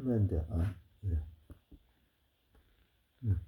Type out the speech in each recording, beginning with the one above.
안 돼. 그래. 응.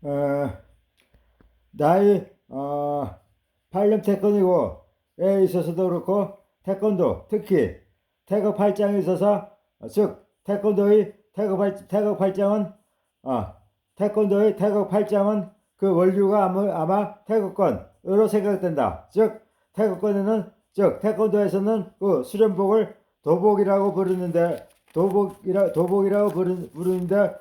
어, 나의 팔렘 태권이고에 있어서도 그렇고 태권도 특히 태극 팔짱에 있어서 즉 태권도의 태극 팔짱은 태권도의 태극 팔짱은 그 원류가 아마 태극권으로 생각된다. 즉 태극권에는 즉 태권도에서는 그 수련복을 도복이라고 부르는데 도복이라고 부르는데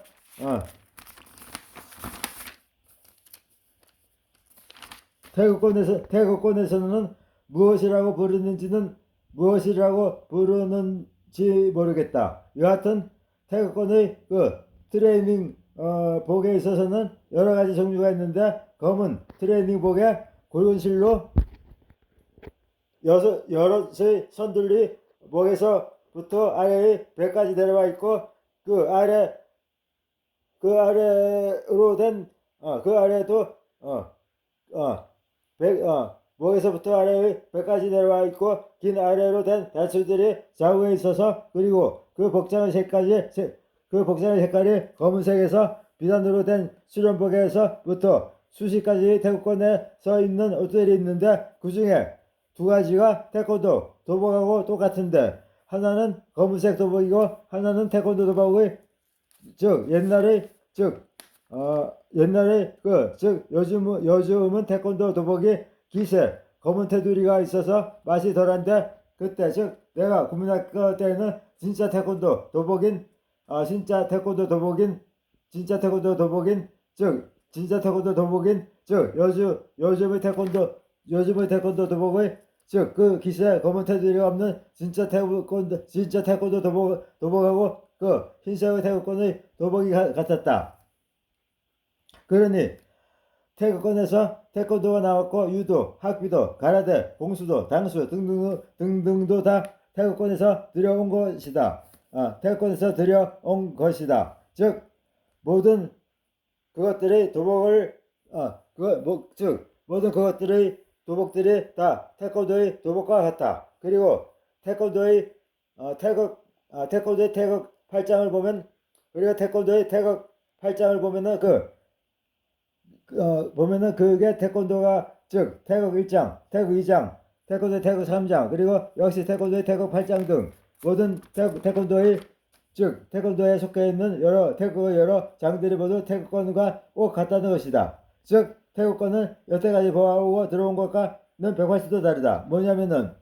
태극권에서는 무엇이라고 부르는지 모르겠다. 여하튼 태극권의 그 트레이닝 복에 있어서는 여러 가지 종류가 있는데 검은 트레이닝 복에 굵은 실로 여럿의 선들이 목에서부터 아래의 배까지 내려와 있고 그 아래로 된 그 아래도 목에서부터 아래의 배까지 내려와 있고 긴 아래로 된 단추들이 좌우에 있어서 그리고 그 복장의 색깔이 검은색에서 비단으로 된 수련복에서부터 수십 가지 태극권에 서 있는 옷들이 있는데 그 중에 두 가지가 태권도 도복하고 똑같은데 하나는 검은색 도복이고 하나는 태권도 도복의 즉 요즘은 태권도 도복이 기세 검은 테두리가 있어서 맛이 덜한데 그때 즉 내가 국민학교 때는 진짜 태권도 도복인 즉 요즘의 태권도 도복의 즉 그 기세 검은 테두리가 없는 진짜 태권도 도복하고 그 흰색의 태극권의 도복이 같았다. 그러니 태극권에서 태권도가 나왔고 유도, 학비도, 가라데, 공수도, 당수 등등도 다 태극권에서 들여온 것이다. 태극권에서 들여온 것이다. 즉 모든 그것들의 도복을 모든 그것들의 도복들이 다 태권도의 도복과 같다. 그리고 태권도의 태극 팔짱을 보면 우리가 태권도의 태극 팔짱을 보면은 그게 태권도가 즉 태극 1장, 태극 2장, 태권도의 태극 3장 그리고 역시 태권도의 태극 8장 등 모든 태권도에 속해 있는 태극의 여러 장들이 모두 태극권과 꼭 같다는 것이다. 즉 태극권은 여태까지 보아오고 들어온 것과는 180도 다르다. 뭐냐면은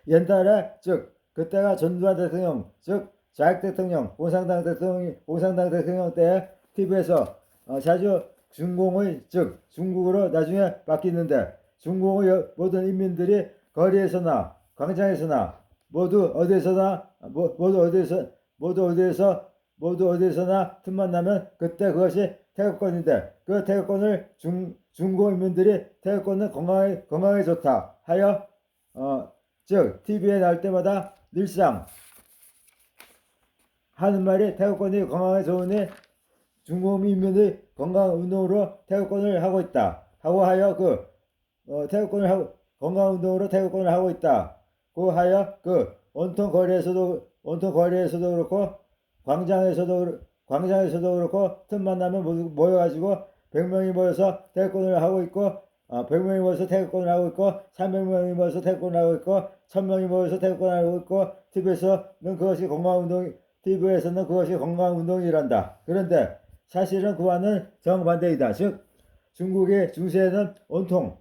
옛날에 즉 그때가 전두환 대통령 즉 좌익 대통령 공산당 대통령 때 TV에서 자주 중국으로 나중에 바뀌는데 중국의 모든 인민들이 거리에서나 광장에서나 모두 어디에서나 틈만 나면 그때 그것이 태극권인데 그 태극권을 중국 인민들이 태극권은 건강에 좋다 하여 즉 TV에 나올 때마다 늘상 하는 말이 태극권이 건강에 좋으니 중국 인민의 건강 운동으로 태극권을 하고 있다 하고 하여 건강 운동으로 태극권을 하고 있다 고 하여 온통 거리에서도 그렇고 광장에서도 그렇고 틈만 나면 모여가지고 100명이 모여서 태권을 하고 있고 100명이 모여서 태권을 하고 있고 300명이 모여서 태권을 하고 있고 1000명이 모여서 태권을 하고 있고 TV에서는 그것이 건강한 운동이란다. 그런데 사실은 그와는 정반대이다. 즉 중국의 중세에는 온통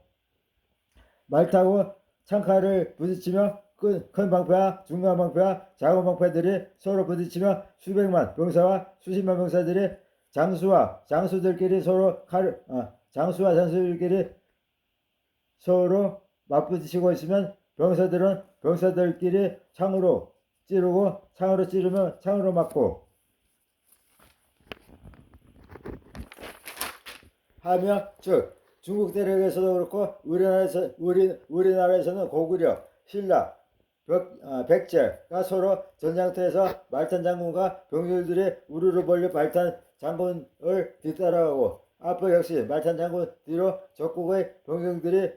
말 타고 창칼을 부딪히며 큰 방패와 중간 방패와 작은 방패들이 서로 부딪히며 수백만 병사와 수십만 병사들이 장수들끼리 서로 맞부딪히고 있으면 병사들은 병사들끼리 창으로 찌르면 창으로 맞고 하며 즉 중국 대륙에서도 그렇고 우리나라에서는 고구려, 신라, 백제가 서로 전장터에서 말탄 장군과 병졸들이 우르르 몰려 말탄 장군을 뒤따라가고 앞으로 역시 말탄 장군 뒤로 적국의 병졸들이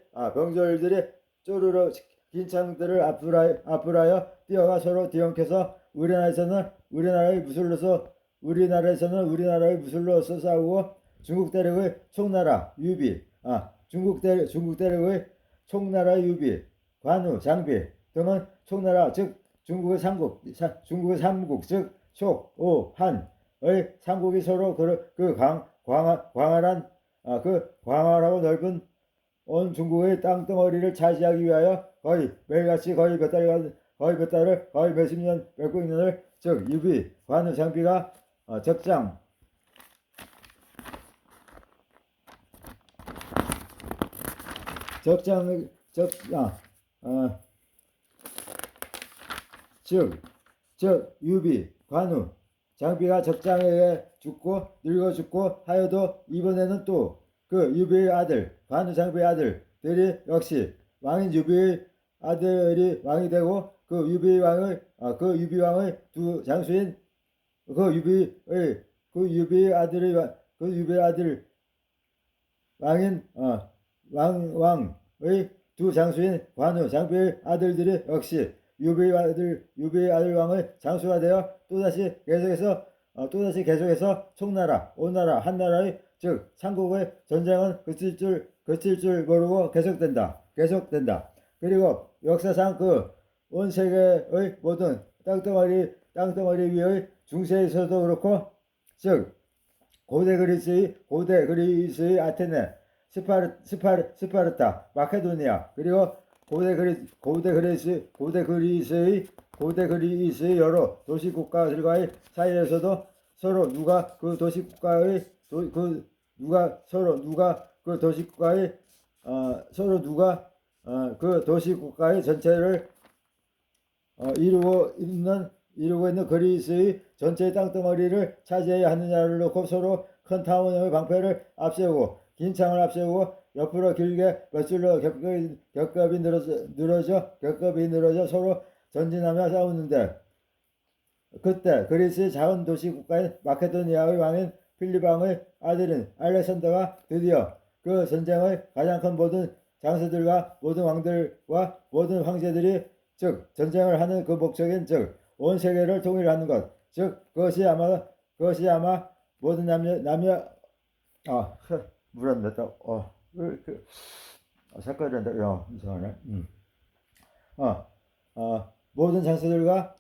쪼르르 긴 창들을 앞으라여 뛰어가 서로 뒤엉켜서 우리나라의 무술로서 싸우고 중국 대륙의 총나라 유비, 중국 대륙의 총나라 유비, 관우, 장비 등은 총나라 즉 중국의 삼국 즉 촉, 오, 한의 삼국이 서로 광활하고 넓은 온 중국의 땅덩어리를 차지하기 위하여 거의 매일같이 거의 몇 십 년, 몇백 년을 즉 유비, 관우, 장비가 유비, 관우, 장비가 적장에 죽고 늙어 죽고 하여도 이번에는 또 그 유비의 아들, 관우 장비의 아들들이 역시 왕인 유비의 아들이 왕이 되고 그 유비 왕의 두 장수인 그 유비의 아들 왕인 왕의 두 장수인 관우 장비의 아들들이 역시 유비의 아들 왕의 장수가 되어 또다시 계속해서 총나라, 오나라, 한나라의 즉 삼국의 전쟁은 그칠 줄 모르고 계속된다. 그리고 역사상 그 온 세계의 모든 땅덩어리 위의 중세에서도 그렇고 즉 고대 그리스의 아테네, 스파르타, 마케도니아 그리고 고대 그리스의 여러 도시 국가들과의 사이에서도 서로 누가 그 도시 국가의 전체를 이루고 있는 그리스의 전체의 땅덩어리를 차지해야 하느냐를 놓고 서로 큰 타원형의 방패를 앞세우고 긴 창을 앞세우고 옆으로 길게 몇 줄로 겹겹이 늘어져 서로 전진하며 싸우는데 그때 그리스의 작은 도시 국가인 마케도니아의 왕인 필립 왕의 아들인 알렉산더가 드디어 그 전쟁의 가장 큰 모든 장수들과 모든 왕들과 모든 황제들이 즉 전쟁을 하는 그 목적인 즉 온 세계를 통일하는 것 즉 그것이 아마 모든 남녀 물안 됐다 색깔이 안 돼. 이상하네. 모든 장수들과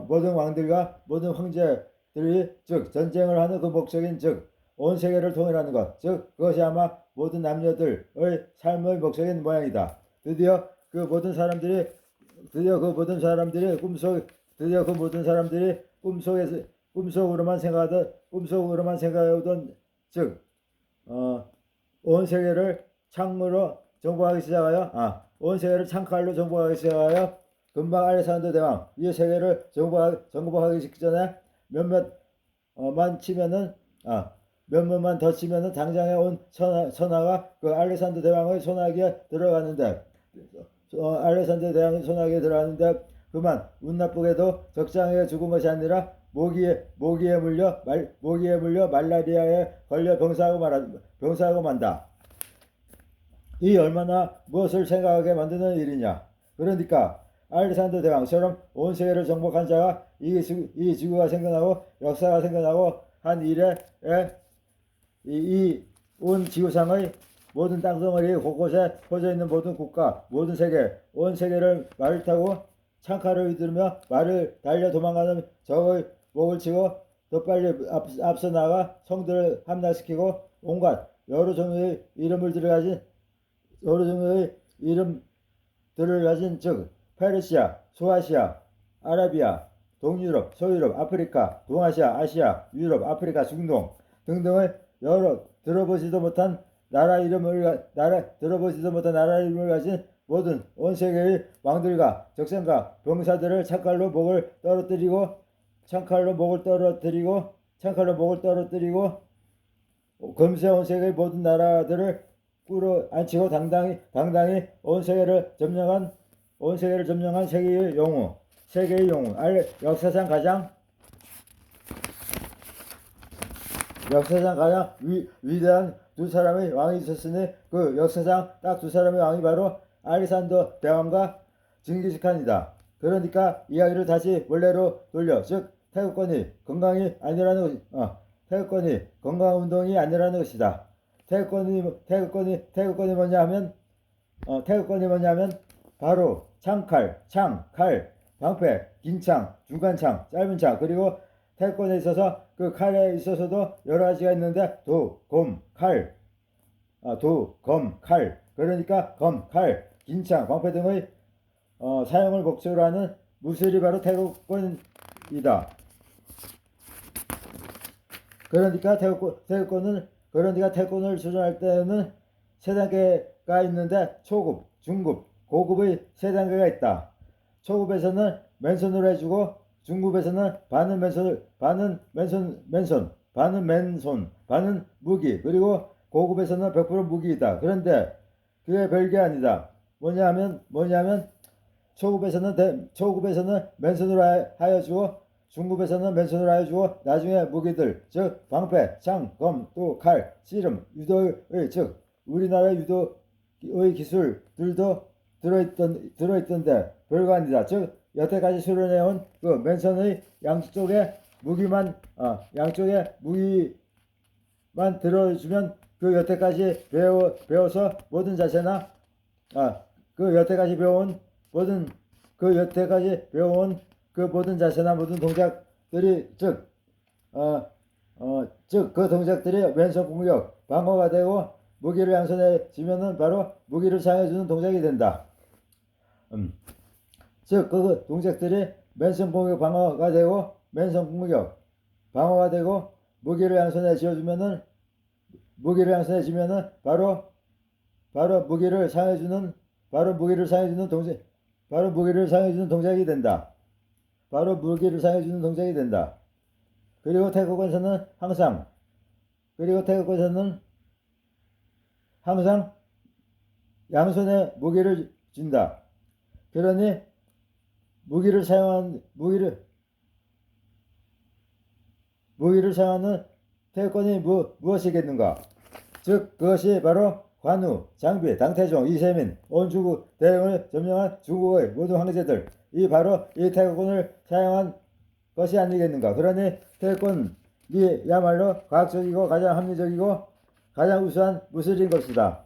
모든 왕들과 모든 황제들이 즉 전쟁을 하는 그 목적인 즉 온 세계를 통일하는 것 즉 그것이 아마 모든 남녀들의 삶의 목적인 모양이다. 드디어 그 모든 사람들이 꿈속으로만 생각하던 즉 온 세계를 창으로 정복하기 시작하여 온 세계를 창칼로 정복하기 시작하여 금방 알렉산더 대왕 이 세계를 정복하기 직전에 몇몇만 더 치면은 당장에 온 선하가 그 알렉산더 대왕의 손아귀에 들어가는데 그만 운 나쁘게도 적장에 죽은 것이 아니라 모기에 물려 말라리아에 걸려 병사하고 만다. 이 얼마나 무엇을 생각하게 만드는 일이냐. 그러니까 알렉산더 대왕처럼 온 세계를 정복한 자가 이 지구가 생겨나고 역사가 생겨나고 한 이래 이 온 지구상의 모든 땅덩어리 곳곳에 퍼져 있는 모든 국가, 모든 세계, 온 세계를 말을 타고 창칼을 휘두르며 말을 달려 도망가는 적의 목을 치고 더 빨리 앞서 나가 성들을 함락시키고 온갖 여러 종류의 이름들을 가진 즉 페르시아, 소아시아, 아라비아, 동유럽, 서유럽, 아프리카, 동아시아, 아시아, 유럽, 아프리카, 중동 등등의 여러 들어보지도 못한 나라 이름을 가진 모든 온 세계의 왕들과 적상과 병사들을 창칼로 목을 떨어뜨리고 금세 온 세계의 모든 나라들을 꿇어 앉히고 당당히 온 세계를 점령한 세계의 영웅 역사상 가장 위대한 두 사람의 왕이 있었으니 그 역사상 딱 두 사람의 왕이 바로 알렉산더 대왕과 징기스칸이다. 그러니까 이야기를 다시 원래로 돌려 즉 태극권이 건강 운동이 아니라는 것이다. 태극권이 뭐냐 하면 바로 창칼, 방패, 긴 창, 중간 창, 짧은 창 그리고 태권에 있어서 그 칼에 있어서도 여러 가지가 있는데 도, 검, 칼 그러니까 검, 칼, 긴 창, 방패 등의 사용을 목적으로 하는 무술이 바로 태권이다. 그러니까 태권을 수련할 때는 세 단계가 있는데 초급, 중급, 고급의 세 단계가 있다. 초급에서는 맨손으로 해주고 중급에서는 반은 맨손, 반은 무기, 그리고 고급에서는 100% 무기이다. 그런데 그게 별게 아니다. 뭐냐면 초급에서는 맨손으로 하여주고 중급에서는 맨손으로 하여주고 나중에 무기들 즉 방패, 창, 검, 또 칼, 씨름, 유도의 즉 우리나라 유도의 기술들도 들어있던데 별거 아니다. 즉 여태까지 수련해온 그 맨손의 양쪽에 무기만 들어주면 그 여태까지 배워서 모든 자세나 여태까지 배워온 그 모든 자세나 모든 동작들이 즉 그 동작들이 왼손 공격 방어가 되고 무기를 양손에 쥐면은 바로 무기를 사용해주는 동작이 된다. 즉 그 동작들이 맨손 공격 방어가 되고 무기를 양손에 쥐어주면은 바로 무기를 사용해주는 동작이 된다. 그리고 태국에서는 항상 양손에 무기를 쥔다. 그러니 무기를 사용하는 태권이 무엇이겠는가? 즉 그것이 바로 관우, 장비, 당태종, 이세민, 온 중국 대영을 점령한 중국의 모든 황제들이 바로 이 태권을 사용한 것이 아니겠는가? 그러니 태권이야말로 과학적이고 가장 합리적이고 가장 우수한 무술인 것이다.